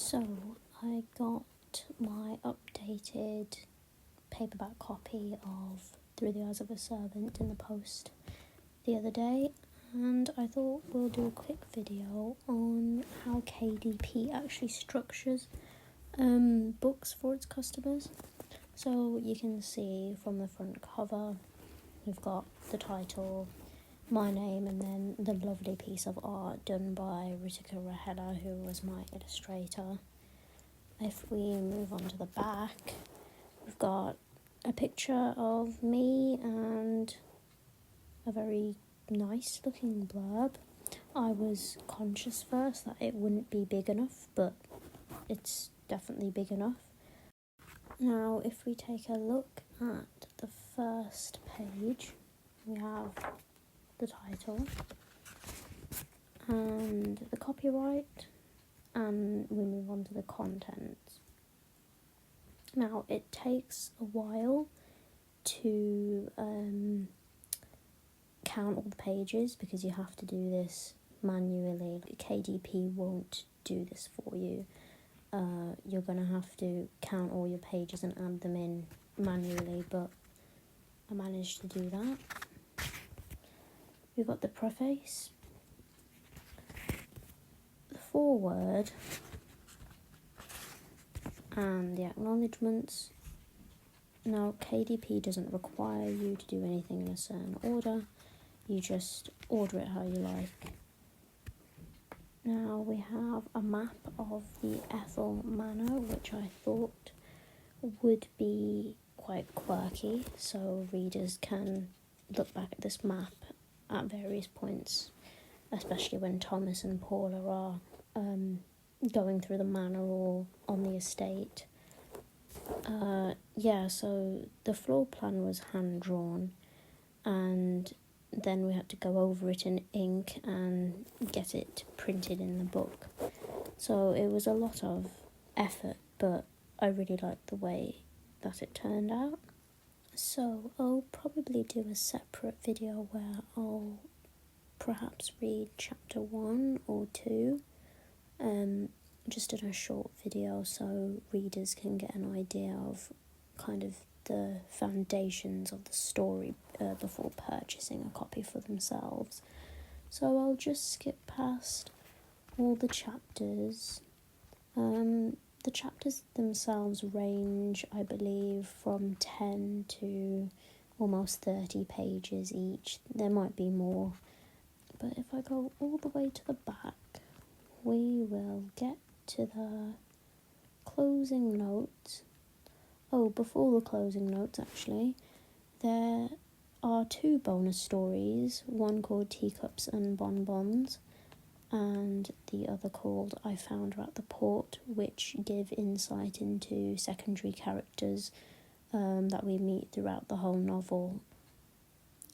So I got my updated paperback copy of Through the Eyes of a Servant in the post the other day, and I thought we'll do a quick video on how KDP actually structures books for its customers. So you can see from the front cover we've got the title, my name, and then the lovely piece of art done by Ritika Rahela, who was my illustrator. If we move on to the back, we've got a picture of me and a very nice looking blurb. I was conscious first that it wouldn't be big enough, but it's definitely big enough. Now, if we take a look at the first page, we have the title and the copyright, and we move on to the contents. Now, it takes a while to count all the pages because you have to do this manually. KDP won't do this for you. You're going to have to count all your pages and add them in manually, but I managed to do that. We've got the preface, the foreword, and the acknowledgements. Now, KDP doesn't require you to do anything in a certain order. You just order it how you like. Now we have a map of the Ethel Manor, which I thought would be quite quirky, so readers can look back at this map at various points, especially when Thomas and Paula are going through the manor or on the estate. So the floor plan was hand-drawn, and then we had to go over it in ink and get it printed in the book. So it was a lot of effort, but I really liked the way that it turned out. So I'll probably do a separate video where I'll perhaps read chapter 1 or 2, just in a short video so readers can get an idea of kind of the foundations of the story before purchasing a copy for themselves. So I'll just skip past all the chapters. The chapters themselves range, I believe, from 10 to almost 30 pages each. There might be more, but if I go all the way to the back, we will get to the closing notes. Oh, before the closing notes, actually, there are 2 bonus stories, one called Teacups and Bonbons, and the other called I Found Her at the Port, which give insight into secondary characters that we meet throughout the whole novel.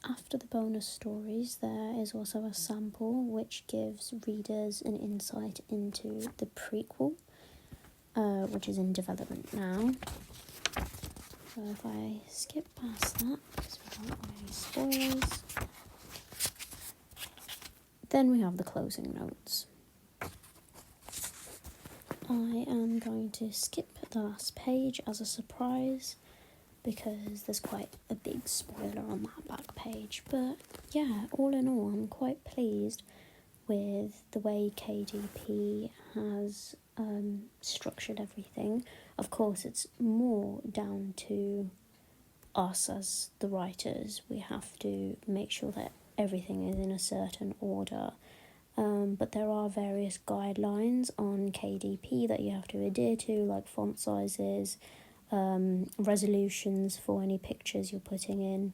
After the bonus stories, there is also a sample which gives readers an insight into the prequel, which is in development now. So if I skip past that, because we don't want any spoilers, then we have the closing notes. I am going to skip the last page as a surprise because there's quite a big spoiler on that back page. But yeah, all in all, I'm quite pleased with the way KDP has structured everything. Of course, it's more down to us as the writers. We have to make sure that everything is in a certain order. But there are various guidelines on KDP that you have to adhere to, like font sizes, resolutions for any pictures you're putting in.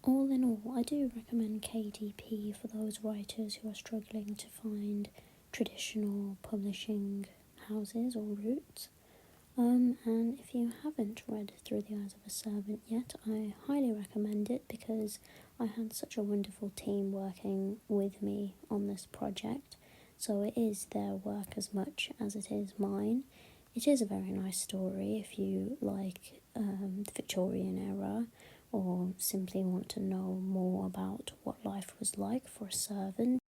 All in all, I do recommend KDP for those writers who are struggling to find traditional publishing houses or routes. And if you haven't read Through the Eyes of a Servant yet, I highly recommend it because I had such a wonderful team working with me on this project. So it is their work as much as it is mine. It is a very nice story if you like the Victorian era or simply want to know more about what life was like for a servant.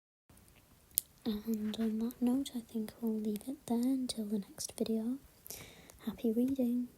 And on that note, I think we'll leave it there until the next video. Happy reading!